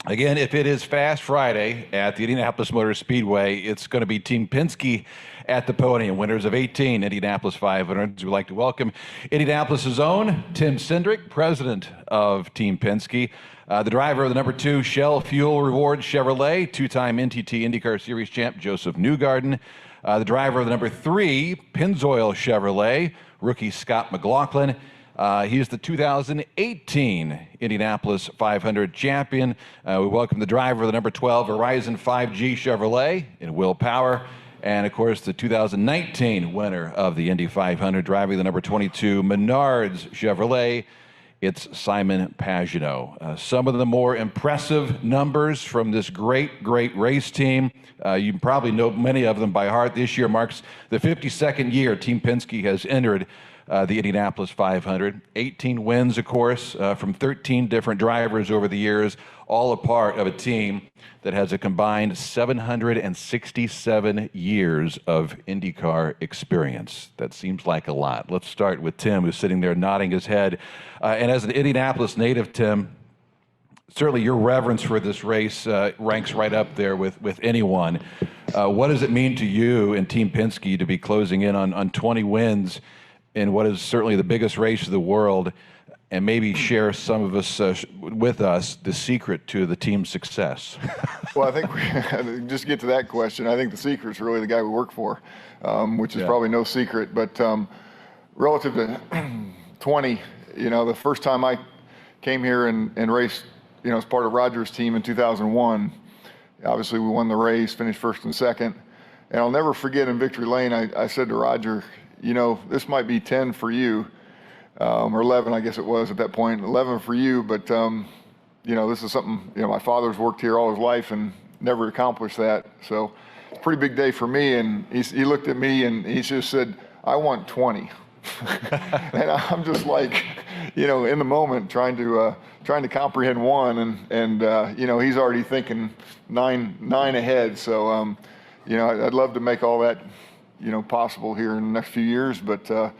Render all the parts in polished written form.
Again, if it is Fast Friday at the Indianapolis Motor Speedway, it's going to be Team Penske at the podium. Winners of 18 Indianapolis 500s. We'd like to welcome Indianapolis' own Tim Cindric, president of Team Penske, the driver of the number 2 Shell Fuel Rewards Chevrolet, two-time NTT IndyCar Series champ Josef Newgarden, the driver of the number 3 Pennzoil Chevrolet, rookie Scott McLaughlin. He's the 2018 Indianapolis 500 champion. We welcome the driver of the number 12 Horizon 5G Chevrolet in Will Power. And of course, the 2019 winner of the Indy 500, driving the number 22 Menards Chevrolet. It's Simon Pagenaud. Some of the more impressive numbers from this great race team. You probably know many of them by heart. This year marks the 52nd year Team Penske has entered the Indianapolis 500. 18 wins, of course, from 13 different drivers over the years, all a part of a team that has a combined 767 years of IndyCar experience. That seems like a lot. Let's start with Tim, who's sitting there nodding his head. And as an Indianapolis native, Tim, certainly your reverence for this race ranks right up there with anyone. What does it mean to you and Team Penske to be closing in on 20 wins in what is certainly the biggest race of the world, and maybe share some of us with us the secret to the team's success? Well, I think just to get to that question, I think the secret's really the guy we work for, which is probably no secret. But relative to 20, the first time I came here and raced, as part of Roger's team in 2001, obviously we won the race, finished first and second. And I'll never forget in Victory Lane, I said to Roger, this might be 10 for you, or 11, I guess it was at that point, 11 for you, but, this is something, my father's worked here all his life and never accomplished that. So it's a pretty big day for me. And he looked at me and he just said, I want 20. And I'm just like, in the moment trying to comprehend one, and he's already thinking nine ahead. So, I'd love to make all that possible here in the next few years, but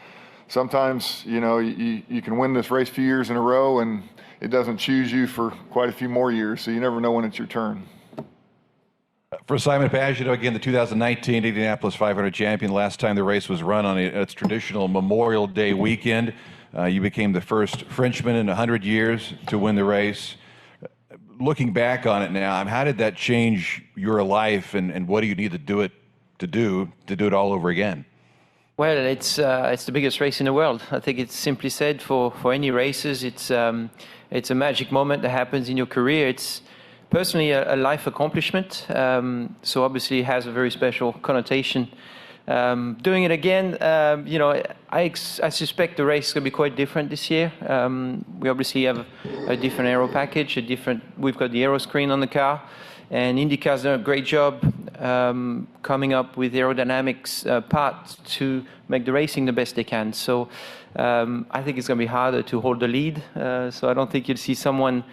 sometimes, you can win this race a few years in a row and it doesn't choose you for quite a few more years, so you never know when it's your turn. For Simon Pagenaud, again, the 2019 Indianapolis 500 champion. Last time the race was run on its traditional Memorial Day weekend. You became the first Frenchman in 100 years to win the race. Looking back on it now, how did that change your life, and what do you need to do it all over again? Well, it's the biggest race in the world. I think it's simply said for any races. It's a magic moment that happens in your career. It's personally a life accomplishment. So obviously it has a very special connotation. Doing it again, I suspect the race is going to be quite different this year. We obviously have a different aero package, we've got the aero screen on the car. And IndyCar's done a great job coming up with aerodynamics parts to make the racing the best they can. So I think it's going to be harder to hold the lead. So I don't think you'll see someone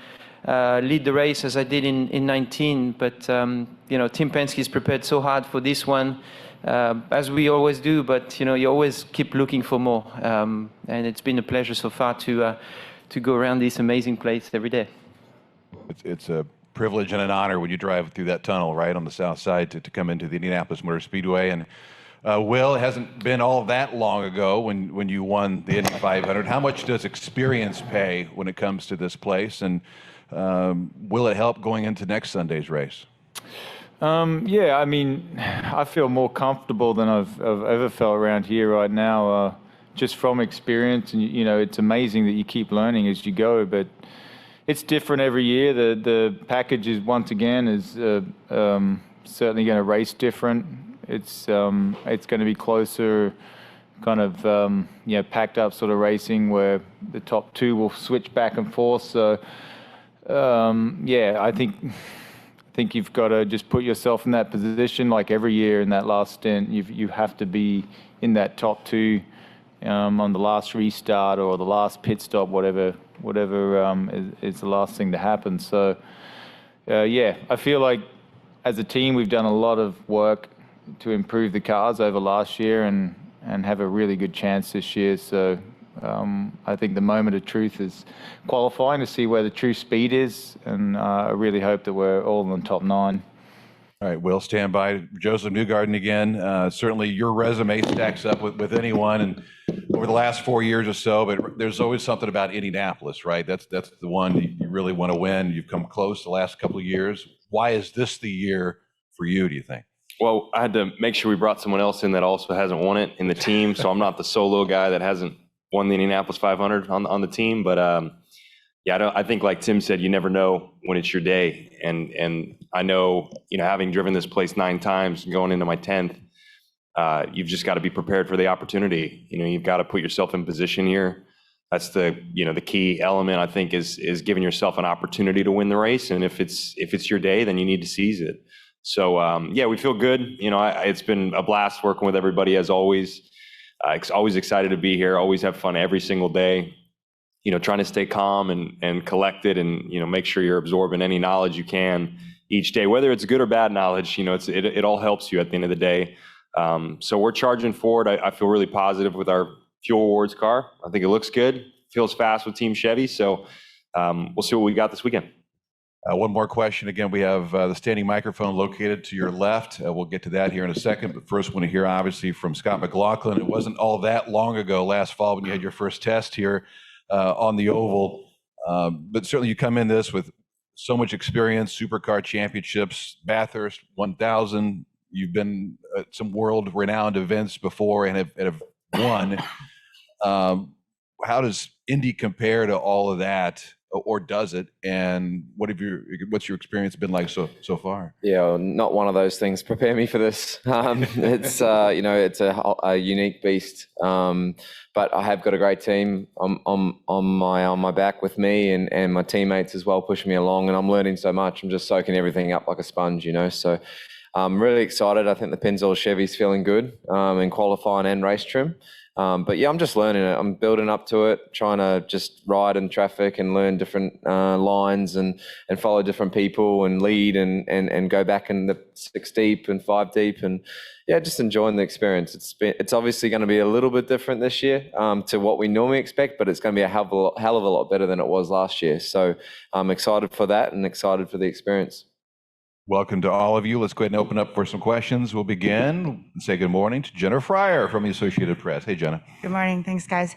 lead the race as I did in 19. But Team Penske is prepared so hard for this one, as we always do. But you always keep looking for more. And it's been a pleasure so far to go around this amazing place every day. It's a privilege and an honor when you drive through that tunnel right on the south side to come into the Indianapolis Motor Speedway. And Will, it hasn't been all that long ago when you won the Indy 500. How much does experience pay when it comes to this place, and will it help going into next Sunday's race? Yeah, I mean, I feel more comfortable than I've ever felt around here right now, just from experience. And it's amazing that you keep learning as you go, but it's different every year. The package is, once again, is certainly going to race different. It's going to be closer, kind of packed up sort of racing where the top 2 will switch back and forth. So I think you've got to just put yourself in that position. Like every year in that last stint, you have to be in that top 2 on the last restart or the last pit stop, whatever is the last thing to happen. So, I feel like as a team we've done a lot of work to improve the cars over last year and have a really good chance this year. So I think the moment of truth is qualifying to see where the true speed is, and I really hope that we're all in the top 9. All right, Will, stand by. Josef Newgarden again. Certainly your resume stacks up with anyone, and over the last 4 years or so, but there's always something about Indianapolis, right? That's the one you really want to win. You've come close the last couple of years. Why is this the year for you, do you think? Well, I had to make sure we brought someone else in that also hasn't won it in the team, so I'm not the solo guy that hasn't won the Indianapolis 500 on the team, but yeah, I think like Tim said, you never know when it's your day. And I know, having driven this place 9 times and going into my 10th, you've just got to be prepared for the opportunity. You've got to put yourself in position here. That's the key element, I think, is giving yourself an opportunity to win the race. And if it's your day, then you need to seize it. So yeah, we feel good. It's been a blast working with everybody as always. Always excited to be here. Always have fun every single day. Trying to stay calm and collected, and make sure you're absorbing any knowledge you can each day, whether it's good or bad knowledge. It all helps you at the end of the day. So we're charging forward. I feel really positive with our Fuel Awards car. I think it looks good. Feels fast with Team Chevy. So we'll see what we got this weekend. One more question. Again, we have the standing microphone located to your left. We'll get to that here in a second. But first, want to hear, obviously, from Scott McLaughlin. It wasn't all that long ago, last fall, when you had your first test here on the oval. But certainly you come in this with so much experience, supercar championships, Bathurst 1000. You've been at some world renowned events before and have won. How does Indy compare to all of that, or does it? And what's your experience been like so far? Yeah, well, not one of those things prepare me for this. It's it's a unique beast. But I have got a great team on my back with me, and my teammates as well pushing me along, and I'm learning so much. I'm just soaking everything up like a sponge, So I'm really excited. I think the Pennzoil Chevy's feeling good in qualifying and race trim. But yeah, I'm just learning it. I'm building up to it, trying to just ride in traffic and learn different lines and follow different people and lead and go back in the 6 deep and 5 deep, and yeah, just enjoying the experience. It's obviously going to be a little bit different this year to what we normally expect, but it's going to be a hell of a lot better than it was last year. So I'm excited for that and excited for the experience. Welcome to all of you. Let's go ahead and open up for some questions. We'll begin and say good morning to Jenna Fryer from the Associated Press. Hey, Jenna. Good morning. Thanks, guys.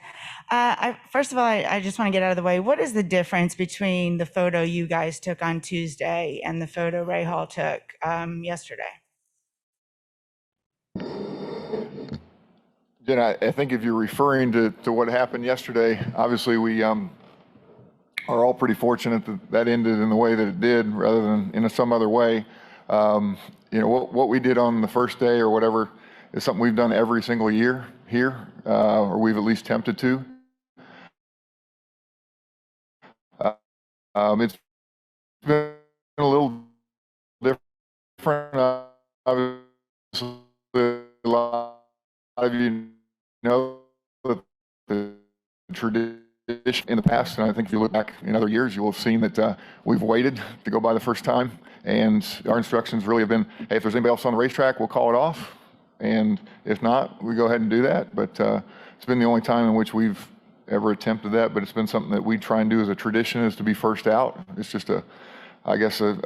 First of all, I just want to get out of the way. What is the difference between the photo you guys took on Tuesday and the photo Ray Hall took yesterday? Jenna, I think if you're referring to what happened yesterday, obviously we are all pretty fortunate that ended in the way that it did, rather than in some other way. What we did on the first day or whatever is something we've done every single year here, or we've at least attempted to. It's been a little different. Obviously, a lot of you know that the tradition in the past, and I think if you look back in other years, you will have seen that we've waited to go by the first time, and our instructions really have been, hey, if there's anybody else on the racetrack, we'll call it off, and if not, we go ahead and do that. But it's been the only time in which we've ever attempted that, but it's been something that we try and do as a tradition, is to be first out. It's just a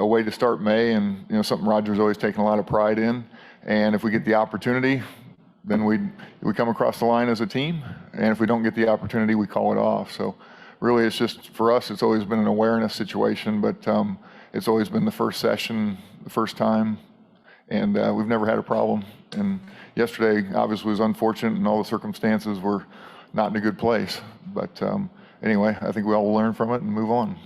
way to start May, and something Roger's always taken a lot of pride in, and if we get the opportunity, then we come across the line as a team, and if we don't get the opportunity, we call it off. So really, it's just, for us, it's always been an awareness situation, but it's always been the first session, the first time, and we've never had a problem. And yesterday, obviously, was unfortunate, and all the circumstances were not in a good place. But anyway, I think we all will learn from it and move on.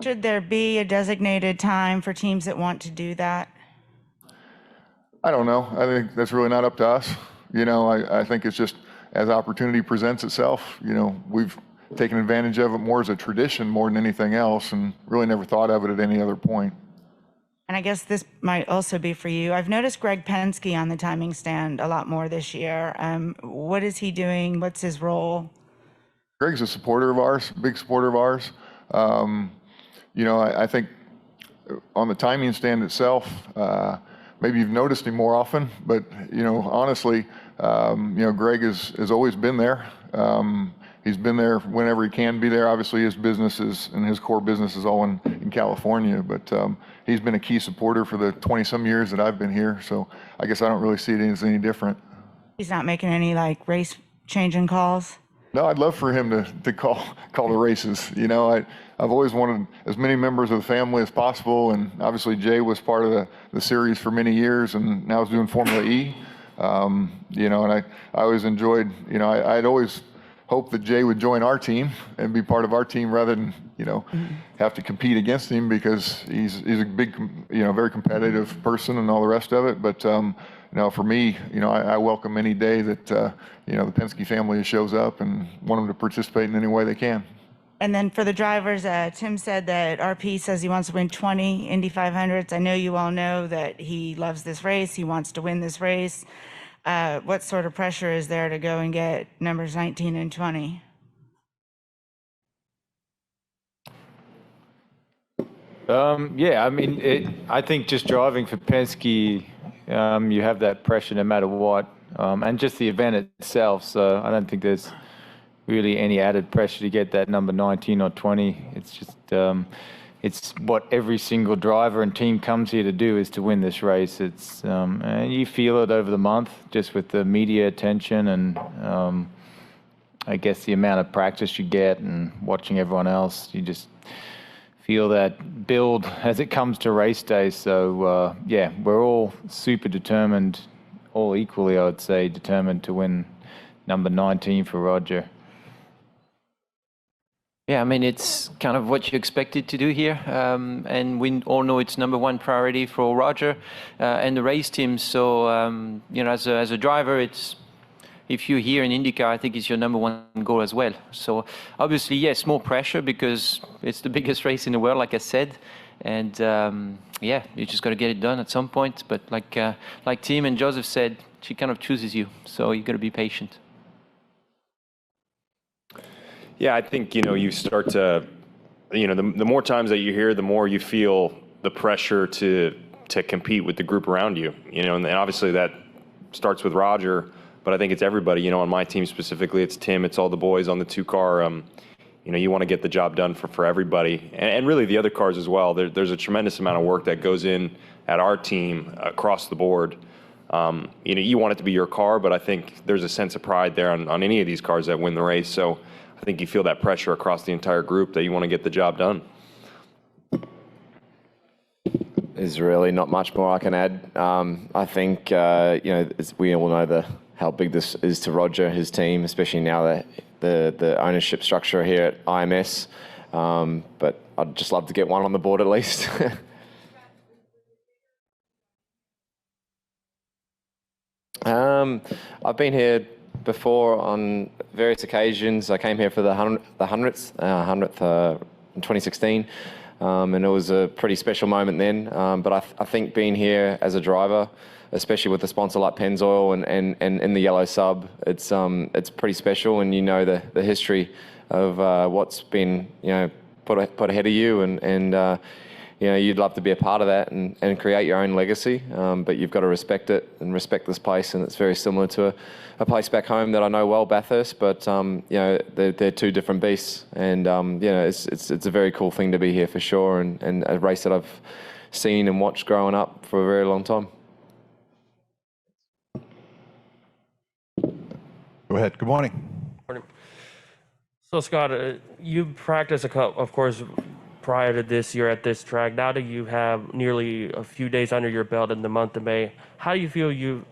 Should there be a designated time for teams that want to do that? I don't know. I think that's really not up to us. I think it's just, as opportunity presents itself, we've taken advantage of it more as a tradition more than anything else, and really never thought of it at any other point. And I guess this might also be for you. I've noticed Greg Penske on the timing stand a lot more this year. What is he doing? What's his role? Greg's a supporter of ours, big supporter of ours. I think on the timing stand itself, maybe you've noticed him more often, but honestly, Greg has always been there, He's been there whenever he can be there. Obviously, his businesses and his core business is all in California, but he's been a key supporter for the 20-some years that I've been here. So I guess I don't really see it as any different. He's not making any like race changing calls? No, I'd love for him to call the races. You know, I've always wanted as many members of the family as possible, and obviously Jay was part of the series for many years, and now he's doing Formula E. You know, and I always enjoyed, you know, I'd always hoped that Jay would join our team and be part of our team rather than, you know, have to compete against him, because he's a big, you know, very competitive person and all the rest of it. But, you know, for me, you know, I welcome any day that, you know, the Penske family shows up and want them to participate in any way they can. And then for the drivers, Tim said that RP says he wants to win 20 Indy 500s. I know you all know that he loves this race. He wants to win this race. What sort of pressure is there to go and get numbers 19 and 20? Yeah, I mean, I think just driving for Penske, you have that pressure no matter what, and just the event itself. So I don't think there's really any added pressure to get that number 19 or 20. It's just, it's what every single driver and team comes here to do, is to win this race. It's, and you feel it over the month, just with the media attention and I guess the amount of practice you get and watching everyone else. You just feel that build as it comes to race day. So yeah, we're all super determined, all equally, I would say, determined to win number 19 for Roger. Yeah, I mean, it's kind of what you expected to do here. And we all know it's number one priority for Roger and the race team. So, you know, as a driver, it's, if you're here in IndyCar, I think it's your number one goal as well. So obviously, yes, more pressure because it's the biggest race in the world, like I said. And yeah, you just got to get it done at some point. But like Tim and Joseph said, she kind of chooses you. So you got to be patient. Yeah, I think, you know, you start to, you know, the more times that you're here, the more you feel the pressure to compete with the group around you, you know, and obviously that starts with Roger, but I think it's everybody, you know, on my team specifically, it's Tim, it's all the boys on the two car. You know, you want to get the job done for everybody, and really the other cars as well. There's a tremendous amount of work that goes in at our team across the board. You know, you want it to be your car, but I think there's a sense of pride there on any of these cars that win the race. So I think you feel that pressure across the entire group that you want to get the job done. There's really not much more I can add. I think, you know, we all know how big this is to Roger, his team, especially now that the ownership structure here at IMS. But I'd just love to get one on the board at least. I've been here before on various occasions. I came here for the 100th in 2016, and it was a pretty special moment then. But I think being here as a driver, especially with a sponsor like Pennzoil and in the yellow sub, it's pretty special, and you know the history of what's been, you know, put ahead of you, and you know, you'd love to be a part of that and create your own legacy, but you've got to respect it and respect this place. And it's very similar to a place back home that I know well, Bathurst, but you know, they're two different beasts. And you know, it's a very cool thing to be here for sure, and a race that I've seen and watched growing up for a very long time. Go ahead. Good morning. Morning. So Scott, you practiced of course, prior to this year at this track. Now that you have nearly a few days under your belt in the month of May, how do you feel you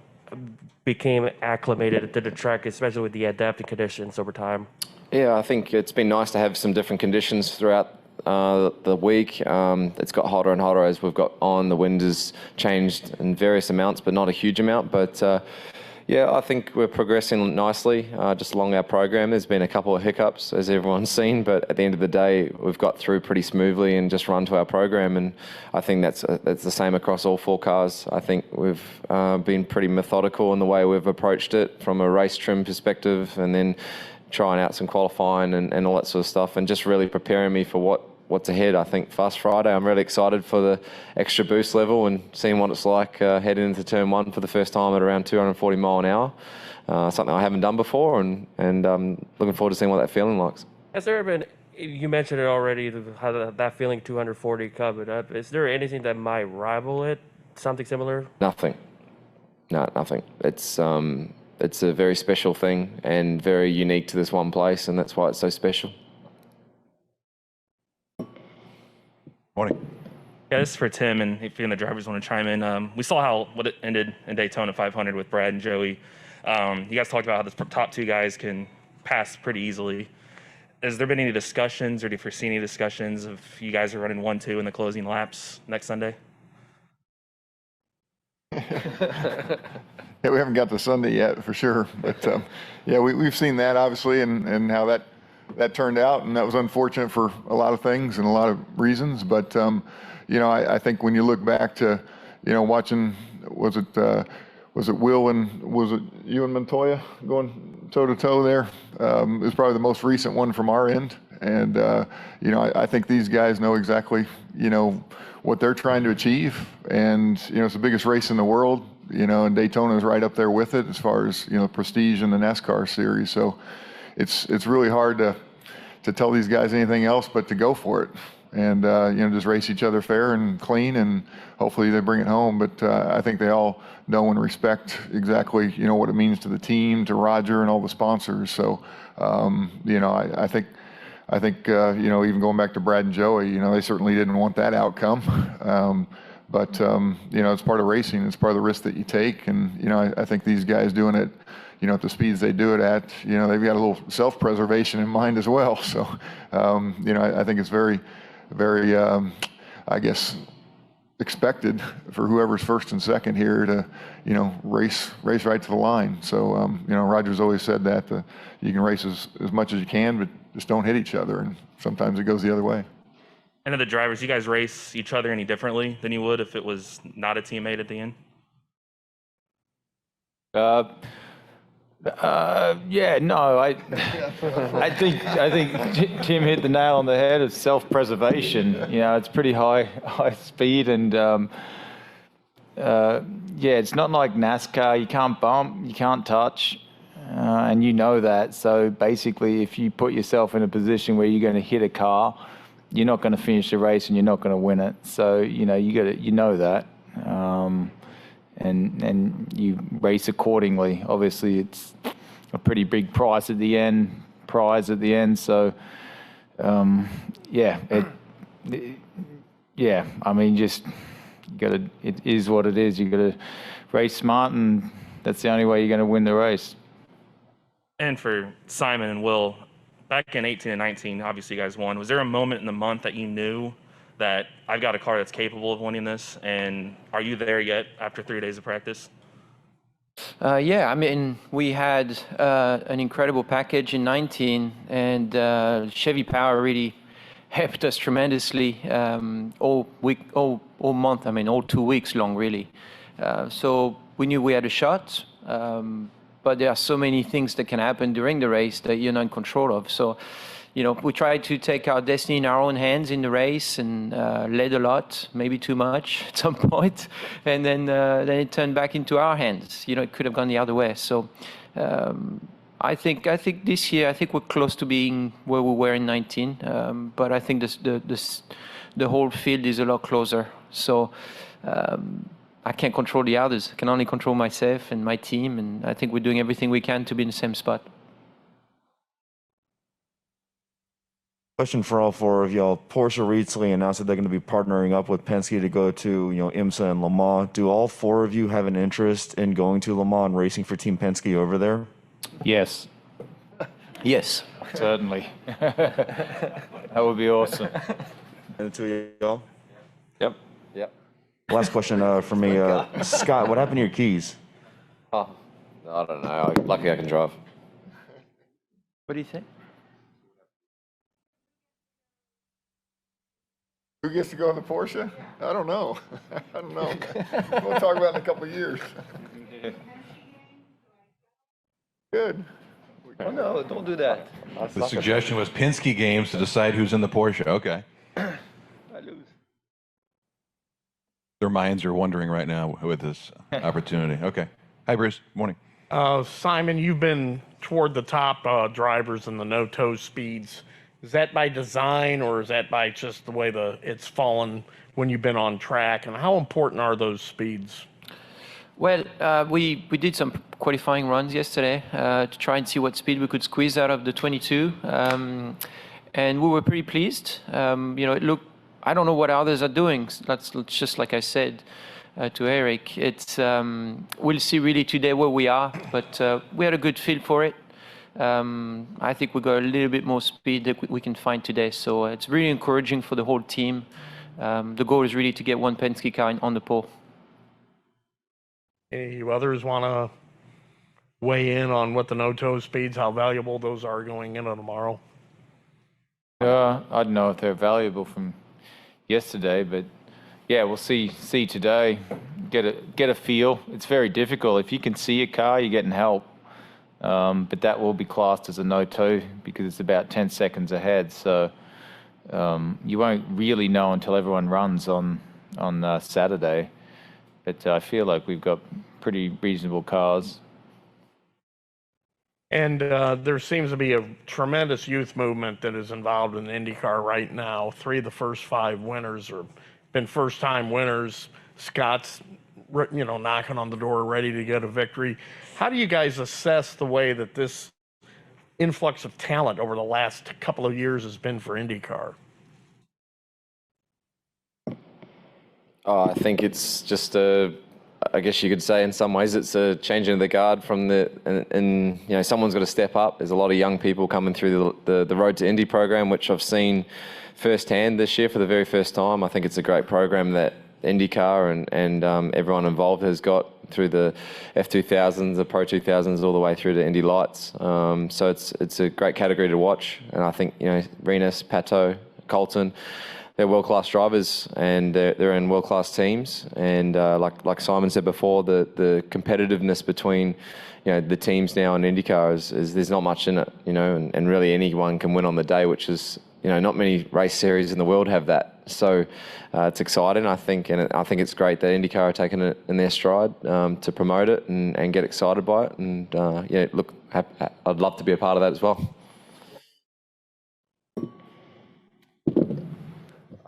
became acclimated to the track, especially with the adaptive conditions over time? Yeah, I think it's been nice to have some different conditions throughout the week. It's got hotter and hotter as we've got on. The wind has changed in various amounts, but not a huge amount. But yeah, I think we're progressing nicely just along our program. There's been a couple of hiccups, as everyone's seen, but at the end of the day, we've got through pretty smoothly and just run to our program. And I think that's the same across all four cars. I think we've been pretty methodical in the way we've approached it from a race trim perspective, and then trying out some qualifying and all that sort of stuff, and just really preparing me for what what's ahead. I think Fast Friday, I'm really excited for the extra boost level and seeing what it's like heading into turn 1 for the first time at around 240 mile an hour. Something I haven't done before, and looking forward to seeing what that feeling like. Has there been, you mentioned it already, how that feeling 240 coming up. Is there anything that might rival it? Something similar? Nothing. No, nothing. It's a very special thing and very unique to this one place, and that's why it's so special. Morning. Yeah, this is for Tim, and if any of the drivers want to chime in. We saw what it ended in Daytona 500 with Brad and Joey. You guys talked about how the top 2 guys can pass pretty easily. Has there been any discussions, or do you foresee any discussions of you guys are running 1-2 in the closing laps next Sunday? Yeah, we haven't got to Sunday yet for sure, but yeah, we've seen that obviously, and how that turned out, and that was unfortunate for a lot of things and a lot of reasons. But you know, I think when you look back to, you know, watching, was it Will and was it you and Montoya going toe to toe there? It was probably the most recent one from our end, and you know, I think these guys know exactly, you know, what they're trying to achieve, and you know, it's the biggest race in the world. You know, and Daytona is right up there with it as far as, you know, prestige in the NASCAR series. So it's really hard to tell these guys anything else but to go for it, and you know, just race each other fair and clean, and hopefully they bring it home. But I think they all know and respect exactly, you know, what it means to the team, to Roger and all the sponsors. So you know, I think you know, even going back to Brad and Joey, you know, they certainly didn't want that outcome. But you know, it's part of racing. It's part of the risk that you take, and you know, I think these guys doing it, you know, at the speeds they do it at, you know, they've got a little self-preservation in mind as well. So you know, I think it's very, very, I guess, expected for whoever's first and second here to, you know, race right to the line. So you know, Roger's always said that you can race as much as you can, but just don't hit each other, and sometimes it goes the other way. And of the drivers, you guys race each other any differently than you would if it was not a teammate at the end? Yeah, no, I think Tim hit the nail on the head of self-preservation. You know, it's pretty high speed, and yeah, it's not like NASCAR. You can't bump, you can't touch, and you know that. So basically, if you put yourself in a position where you're going to hit a car, you're not going to finish the race and you're not going to win it. So, you know, you know that. And you race accordingly. Obviously, it's a pretty big prize at the end. So, yeah, yeah. I mean, just it is what it is. You got to race smart, and that's the only way you're going to win the race. And for Simon and Will, back in 18 and 19, obviously you guys won. Was there a moment in the month that you knew that I've got a car that's capable of winning this? And are you there yet after 3 days of practice? Yeah, I mean, we had an incredible package in 19, and Chevy Power really helped us tremendously all month. I mean, all 2 weeks long, really. So we knew we had a shot, but there are so many things that can happen during the race that you're not in control of. So, you know, we tried to take our destiny in our own hands in the race, and led a lot, maybe too much at some point, and then it turned back into our hands. You know, it could have gone the other way. So I think this year, I think we're close to being where we were in 19, but I think the whole field is a lot closer. So I can't control the others. I can only control myself and my team, and I think we're doing everything we can to be in the same spot. Question for all 4 of y'all. Porsche recently announced that they're going to be partnering up with Penske to go to, you know, IMSA and Le Mans. Do all 4 of you have an interest in going to Le Mans and racing for Team Penske over there? Yes. Yes. Certainly. That would be awesome. And the 2 of y'all? Yep. Last question for me. Scott, what happened to your keys? Oh, I don't know. Lucky I can drive. What do you think? Who gets to go in the Porsche? I don't know. I don't know. We'll talk about it in a couple of years. Good. Oh, no, don't do that. The suggestion was Penske games to decide who's in the Porsche. Okay. Their minds are wondering right now with this opportunity. Okay. Hi, Bruce. Morning. Simon, you've been toward the top drivers in the no-toe speeds. Is that by design, or is that by just the way it's fallen when you've been on track? And how important are those speeds? Well, we did some qualifying runs yesterday to try and see what speed we could squeeze out of the 22, and we were pretty pleased. It looked. I don't know what others are doing. That's just like I said to Eric. It's we'll see really today where we are, but we had a good feel for it. I think we got a little bit more speed that we can find today, so it's really encouraging for the whole team. The goal is really to get one Penske car on the pole. Any others want to weigh in on what the no-toe speeds, how valuable those are going into tomorrow? I don't know if they're valuable from yesterday, but yeah, we'll see today. Get a feel. It's very difficult. If you can see a car, you're getting help. But that will be classed as a no-toe because it's about 10 seconds ahead. So you won't really know until everyone runs on Saturday. But I feel like we've got pretty reasonable cars. And there seems to be a tremendous youth movement that is involved in IndyCar right now. 3 of the first 5 winners have been first-time winners. Scott's, knocking on the door, ready to get a victory. How do you guys assess the way that this influx of talent over the last couple of years has been for IndyCar? I think it's just I guess you could say in some ways it's a changing of the guard from and someone's got to step up. There's a lot of young people coming through the Road to Indy program, which I've seen firsthand this year for the very first time. I think it's a great program that IndyCar and everyone involved has got through the F2000s, the Pro 2000s, all the way through to Indy Lights. So it's a great category to watch, and I think Renus, Pagenaud, Colton, they're world-class drivers, and they're in world-class teams. And like Simon said before, the competitiveness between the teams now in IndyCar is there's not much in it, and really anyone can win on the day, which is not many race series in the world have that. So it's exciting, I think, and I think it's great that IndyCar are taking it in their stride to promote it and get excited by it. And I'd love to be a part of that as well.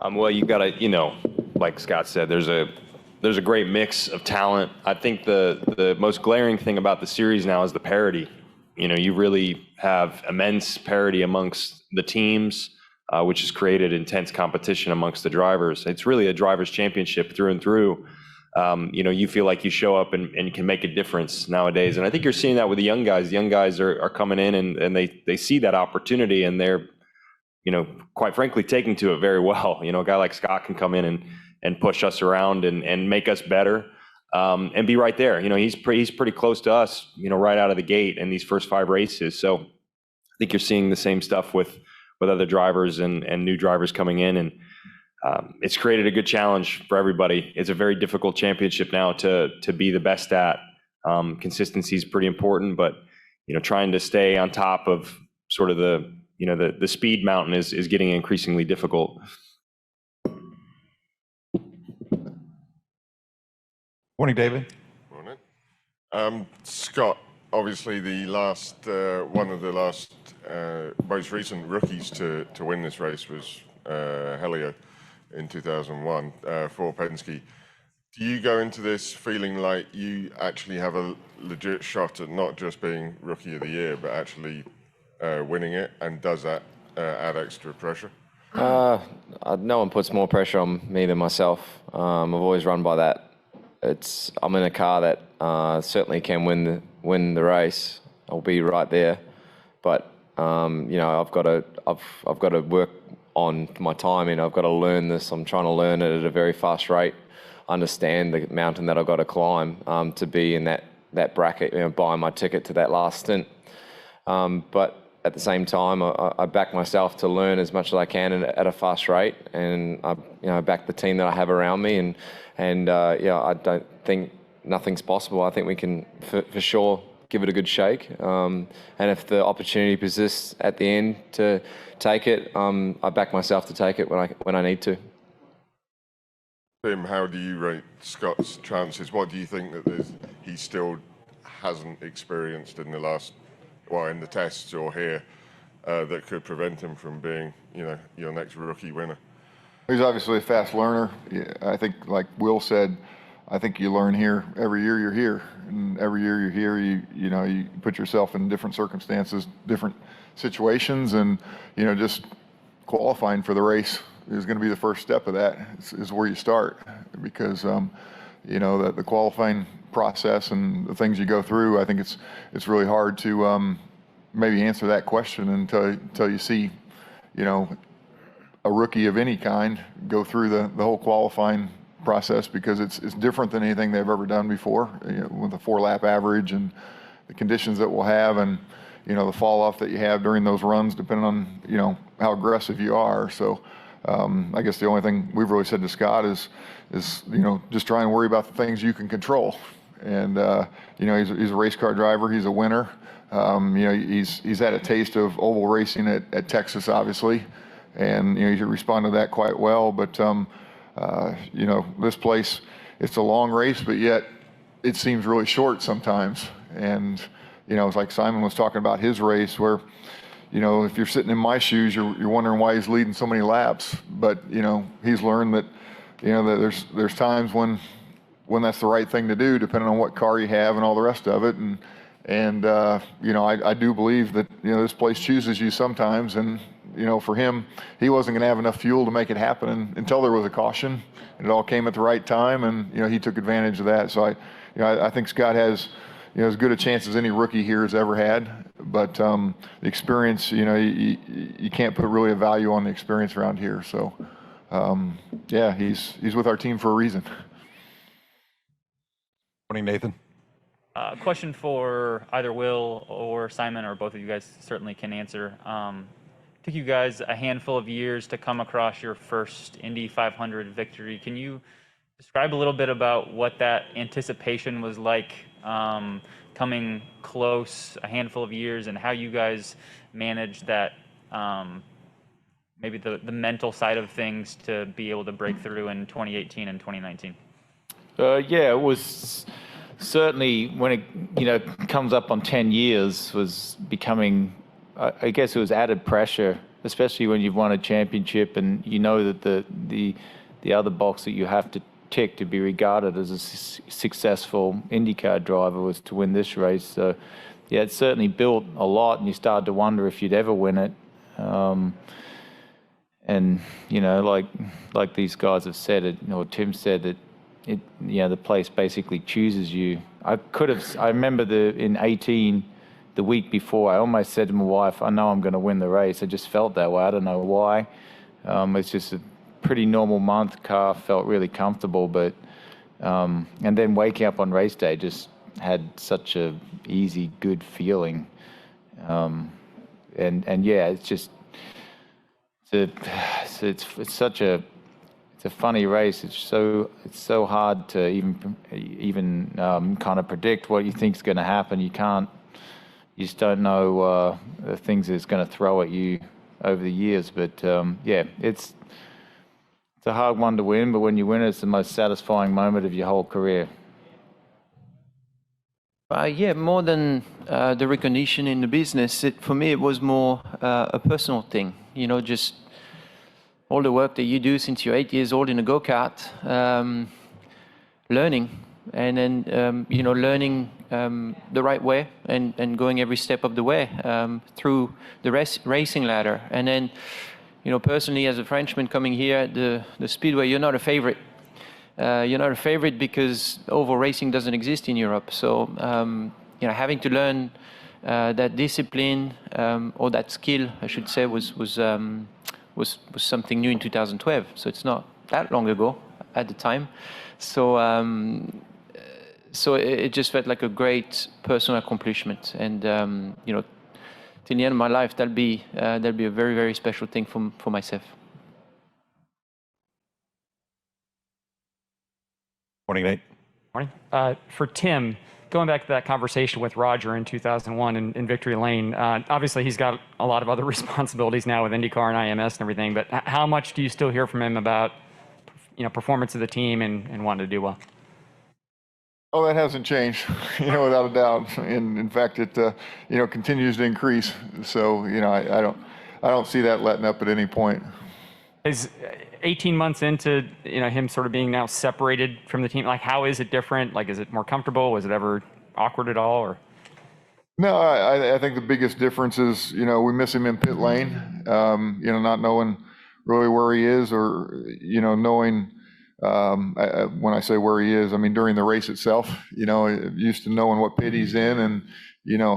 Well, you've got to, like Scott said, there's a great mix of talent. I think the most glaring thing about the series now is the parity. You really have immense parity amongst the teams, which has created intense competition amongst the drivers. It's really a driver's championship through and through. You feel like you show up and can make a difference nowadays. And I think you're seeing that with the young guys. The young guys are coming in and they see that opportunity, and they're, quite frankly, taking to it very well. A guy like Scott can come in and push us around and make us better, and be right there. He's pretty close to us, right out of the gate in these first 5 races. So I think you're seeing the same stuff with other drivers and new drivers coming in, and it's created a good challenge for everybody. It's a very difficult championship now to be the best at. Consistency is pretty important, but trying to stay on top of sort of the speed mountain is getting increasingly difficult. Morning, David. Morning. Scott, obviously one of the last most recent rookies to win this race was Helio in 2001 for Penske. Do you go into this feeling like you actually have a legit shot at not just being Rookie of the Year, but actually winning it, and does that add extra pressure? No one puts more pressure on me than myself. I've always run by that. I'm in a car that certainly can win the race. I'll be right there, but I've got to work on my timing. I've got to learn this. I'm trying to learn it at a very fast rate. Understand the mountain that I've got to climb to be in that bracket. Buying my ticket to that last stint, but at the same time, I back myself to learn as much as I can at a fast rate, and I back the team that I have around me, and I don't think nothing's possible. I think we can for sure give it a good shake, and if the opportunity persists at the end to take it, I back myself to take it when I need to. Tim, how do you rate Scott's chances? What do you think that he still hasn't experienced in the last, well, in the tests or here, that could prevent him from being, your next rookie winner? He's obviously a fast learner. I think, like Will said, I think you learn here every year you're here, and every year you're here, you put yourself in different circumstances, different situations, and just qualifying for the race is going to be the first step of that. Is where you start, because the qualifying process and the things you go through, I think it's really hard to maybe answer that question until you see a rookie of any kind go through the whole qualifying process, because it's different than anything they've ever done before, with a 4-lap average and the conditions that we'll have, and the fall off that you have during those runs, depending on how aggressive you are. So I guess the only thing we've really said to Scott is just try and worry about the things you can control. And he's a race car driver. He's a winner. He's had a taste of oval racing at Texas, obviously, and he responded to that quite well. But this place, it's a long race, but yet it seems really short sometimes. And it's like Simon was talking about his race, where if you're sitting in my shoes, you're wondering why he's leading so many laps. But he's learned that that there's times when that's the right thing to do, depending on what car you have and all the rest of it. And I do believe that this place chooses you sometimes. And for him, he wasn't going to have enough fuel to make it happen until there was a caution, and it all came at the right time, and he took advantage of that. So I think Scott has as good a chance as any rookie here has ever had. But the experience, you can't put really a value on the experience around here. So he's with our team for a reason. Morning, Nathan. Question for either Will or Simon, or both of you guys certainly can answer. Took you guys a handful of years to come across your first Indy 500 victory. Can you describe a little bit about what that anticipation was like, coming close a handful of years, and how you guys managed that, maybe the mental side of things to be able to break through in 2018 and 2019? It was certainly, when it comes up on 10 years, was becoming, I guess it was added pressure, especially when you've won a championship and that the other box that you have to tick to be regarded as a successful IndyCar driver was to win this race. So it certainly built a lot, and you started to wonder if you'd ever win it. And like these guys have said it, or Tim said that the place basically chooses you. I remember in 18, the week before, I almost said to my wife, I know I'm going to win the race. I just felt that way. I don't know why. It's just a pretty normal month. Car felt really comfortable, but and then waking up on race day just had such a easy, good feeling. It's such a funny race. It's so hard to even kind of predict what you think is going to happen. You just don't know the things it's going to throw at you over the years. But it's a hard one to win. But when you win, it's the most satisfying moment of your whole career. More than the recognition in the business, for me it was more a personal thing. Just all the work that you do since you're 8 years old in a go-kart, learning, and then learning the right way and going every step of the way through the racing ladder. And then, personally, as a Frenchman coming here at the Speedway, you're not a favorite. You're not a favorite because oval racing doesn't exist in Europe. So, having to learn that discipline, or that skill, I should say, was something new in 2012. So it's not that long ago at the time. So it just felt like a great personal accomplishment. And till the end of my life, that'll be a very, very special thing for myself. Morning, Nate. Morning. For Tim, going back to that conversation with Roger in 2001 in Victory Lane, obviously he's got a lot of other responsibilities now with IndyCar and IMS and everything, but how much do you still hear from him about performance of the team and wanting to do well? Oh, that hasn't changed, without a doubt. And in fact, it, continues to increase. So, I don't see that letting up at any point. Is 18 months into, him sort of being now separated from the team, like, how is it different? Like, is it more comfortable? Was it ever awkward at all, or? No, I think the biggest difference is, we miss him in pit lane, not knowing really where he is, or, knowing, when I say where he is, I mean during the race itself, used to knowing what pit he's in, and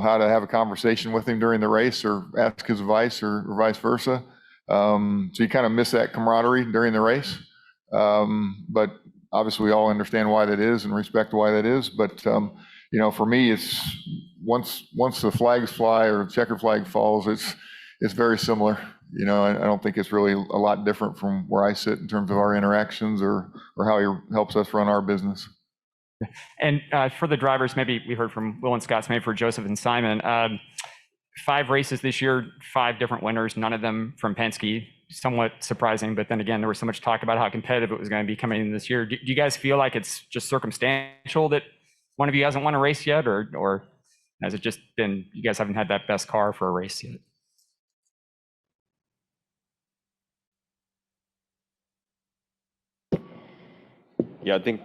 how to have a conversation with him during the race or ask his advice, or vice versa. So you kind of miss that camaraderie during the race. But obviously we all understand why that is and respect why that is. But for me, it's once the flags fly or the checker flag falls, it's very similar. I don't think it's really a lot different from where I sit in terms of our interactions or how he helps us run our business. And for the drivers, maybe we heard from Will and Scott, maybe for Josef and Simon, 5 races this year, 5 different winners, none of them from Penske. Somewhat surprising, but then again, there was so much talk about how competitive it was going to be coming in this year. Do you guys feel like it's just circumstantial that one of you hasn't won a race yet, or has it just been you guys haven't had that best car for a race yet? Yeah, I think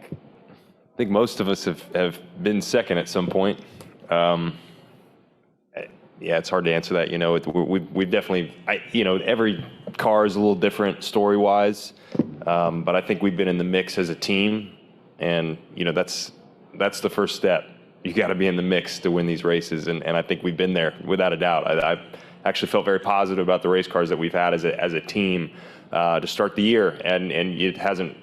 most of us have been second at some point. Yeah, it's hard to answer that. We've definitely, every car is a little different story-wise, but I think we've been in the mix as a team, and that's the first step. You got to be in the mix to win these races, and I think we've been there without a doubt. I actually felt very positive about the race cars that we've had as a team to start the year, and it hasn't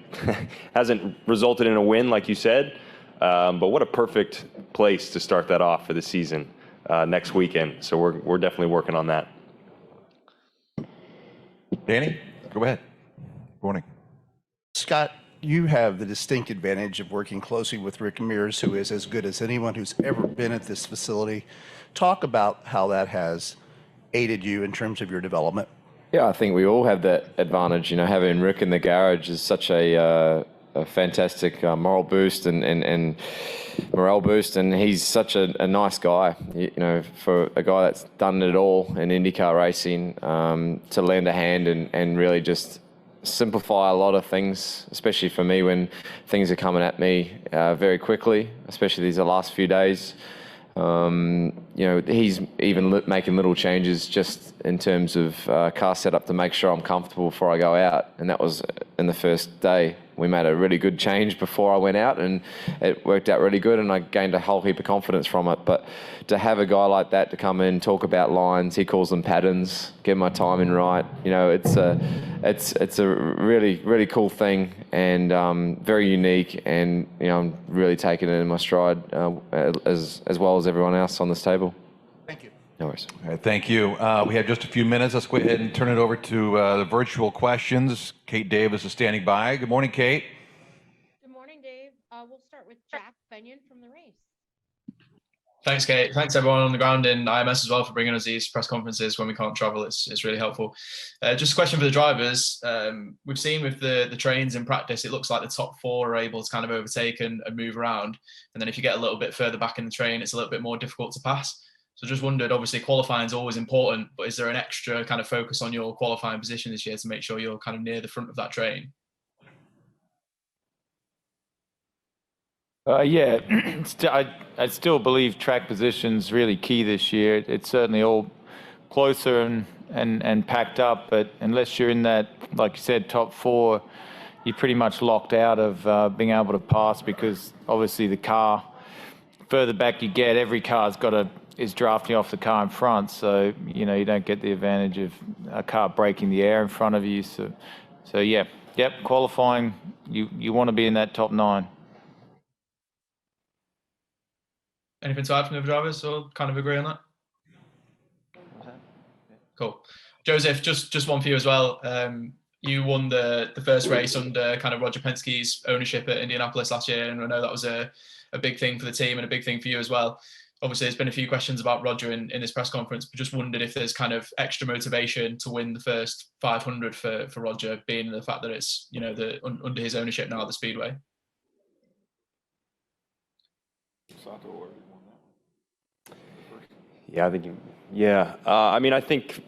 resulted in a win like you said, but what a perfect place to start that off for the season. Next weekend. So we're definitely working on that. Danny, go ahead. Good morning. Scott, you have the distinct advantage of working closely with Rick Mears, who is as good as anyone who's ever been at this facility. Talk about how that has aided you in terms of your development. Yeah, I think we all have that advantage. Having Rick in the garage is such a fantastic moral boost and morale boost, and he's such a nice guy. For a guy that's done it all in IndyCar racing, to lend a hand and really just simplify a lot of things, especially for me when things are coming at me very quickly, especially these last few days. He's even making little changes just in terms of car setup to make sure I'm comfortable before I go out. And that was in the first day. We made a really good change before I went out, and it worked out really good, and I gained a whole heap of confidence from it. But to have a guy like that to come in, talk about lines, he calls them patterns, get my timing right. It's a really, really cool thing, and very unique, and I'm really taking it in my stride as well as everyone else on this table. Thank you. No worries. All right, thank you. We have just a few minutes. Let's go ahead and turn it over to the virtual questions. Kate Davis is standing by. Good morning, Kate. Good morning, Dave. We'll start with Jack Benyon from the race. Thanks, Kate. Thanks, everyone on the ground in IMS as well for bringing us these press conferences when we can't travel. It's really helpful. Just a question for the drivers. We've seen with the trains in practice, it looks like the top 4 are able to kind of overtake and move around. And then if you get a little bit further back in the train, it's a little bit more difficult to pass. So just wondered, obviously qualifying is always important, but is there an extra kind of focus on your qualifying position this year to make sure you're kind of near the front of that train? Yeah, I still believe track position's really key this year. It's certainly all closer and packed up, but unless you're in that, like you said, top 4, you're pretty much locked out of being able to pass, because obviously the car, further back you get, every car's is drafting off the car in front, so you don't get the advantage of a car breaking the air in front of you. So yeah, qualifying, you want to be in that top 9. Anything to add from the drivers, or kind of agree on that? Cool. Josef, just one for you as well. You won the first race under kind of Roger Penske's ownership at Indianapolis last year, and I know that was a big thing for the team and a big thing for you as well. obviously there's been a few questions about Roger in this press conference, but just wondered if there's kind of extra motivation to win the first 500 for Roger, being the fact that it's, you know, under his ownership now at the Speedway. Yeah, I think, yeah. I mean, I think,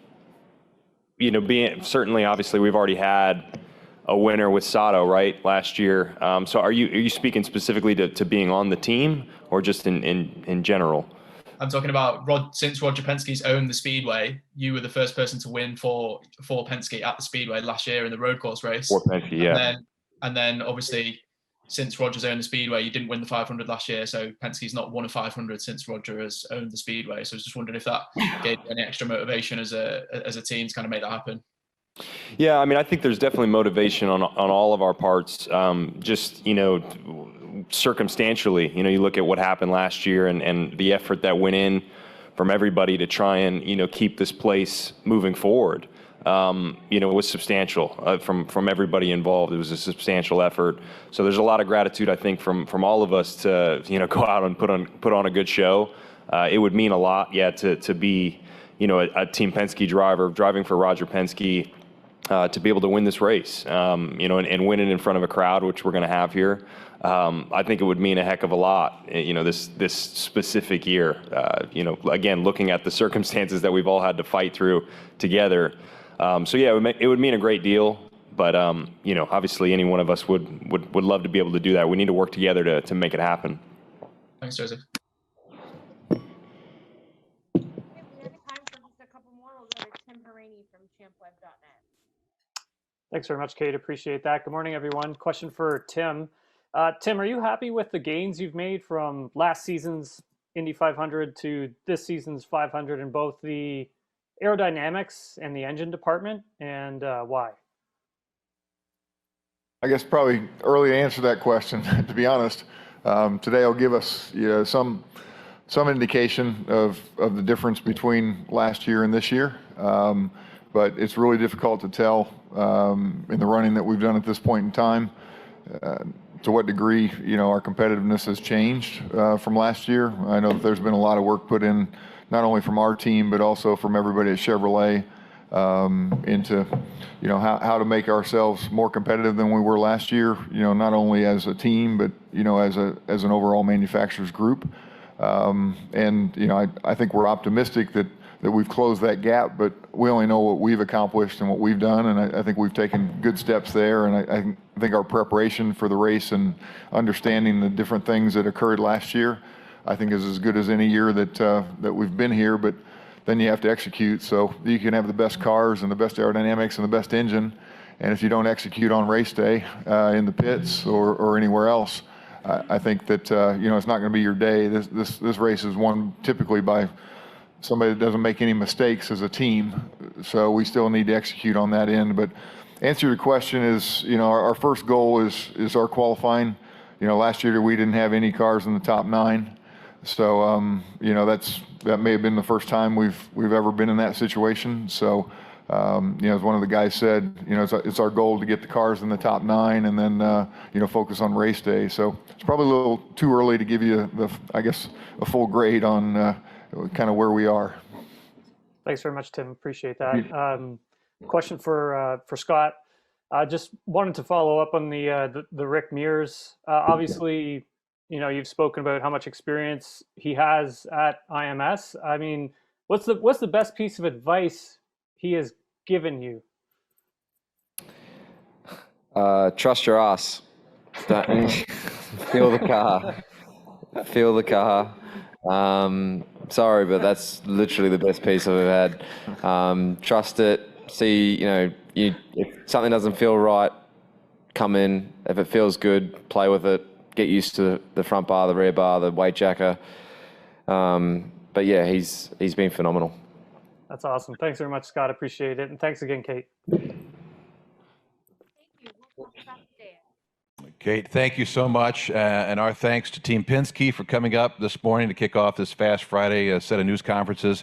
you know, certainly, obviously, we've already had a winner with Sato, right, last year. So are you speaking specifically to being on the team or just in general? I'm talking about since Roger Penske's owned the Speedway, you were the first person to win for Penske at the Speedway last year in the road course race. For Penske, yeah. And then obviously, since Roger's owned the Speedway, you didn't win the 500 last year, so Penske's not won a 500 since Roger has owned the Speedway. So I was just wondering if that gave you any extra motivation as a team to kind of make that happen. Yeah, I mean, I think there's definitely motivation on all of our parts. Just, you know, circumstantially, you know, you look at what happened last year and the effort that went in from everybody to try and, you know, keep this place moving forward. You know, it was substantial from everybody involved. It was a substantial effort. So there's a lot of gratitude, I think, from all of us to, you know, go out and put on a good show. It would mean a lot, yeah, to be, you know, a Team Penske driver driving for Roger Penske, to be able to win this race, you know, and win it in front of a crowd, which we're going to have here. I think it would mean a heck of a lot, you know, this specific year. You know, again, looking at the circumstances that we've all had to fight through together. So yeah, it would mean a great deal. But you know, obviously, any one of us would love to be able to do that. We need to work together to make it happen. Thanks, Joseph. Thanks very much, Kate. Appreciate that. Good morning, everyone. Question for Tim. Tim, are you happy with the gains you've made from last season's Indy 500 to this season's 500 in both the aerodynamics and the engine department, and why? I guess probably early to answer that question, to be honest. Today will give us, you know, some indication of the difference between last year and this year. But it's really difficult to tell in the running that we've done at this point in time to what degree, you know, our competitiveness has changed from last year. I know that there's been a lot of work put in, not only from our team, but also from everybody at Chevrolet into, you know, how to make ourselves more competitive than we were last year, you know, not only as a team, but, you know, as an overall manufacturers group. And, you know, I think we're optimistic that we've closed that gap, but we only know what we've accomplished and what we've done, and I think we've taken good steps there, and I think our preparation for the race and understanding the different things that occurred last year, I think is as good as any year that we've been here, but then you have to execute. So you can have the best cars and the best aerodynamics and the best engine, and if you don't execute on race day in the pits or anywhere else, I think that, you know, it's not going to be your day. This race is won typically by somebody that doesn't make any mistakes as a team. So we still need to execute on that end. But answer your question is, you know, our first goal is our qualifying. You know, last year we didn't have any cars in the top 9. So, you know, that may have been the first time we've ever been in that situation. So, you know, as one of the guys said, you know, it's our goal to get the cars in the top 9 and then, you know, focus on race day. So it's probably a little too early to give you I guess, a full grade on kind of where we are. Thanks very much, Tim. Appreciate that. Question for Scott. Just wanted to follow up on the Rick Mears. Obviously, you know, you've spoken about how much experience he has at IMS. I mean, what's the best piece of advice he has given you? Trust your ass. Feel the car. Feel the car. Sorry, but that's literally the best piece I've ever had. Trust it. See, you know, if something doesn't feel right, come in. If it feels good, play with it. Get used to the front bar, the rear bar, the weight jacker. But yeah, he's been phenomenal. That's awesome. Thanks very much, Scott. Appreciate it. And thanks again, Kate. Kate, thank you so much. And our thanks to Team Penske for coming up this morning to kick off this Fast Friday set of news conferences.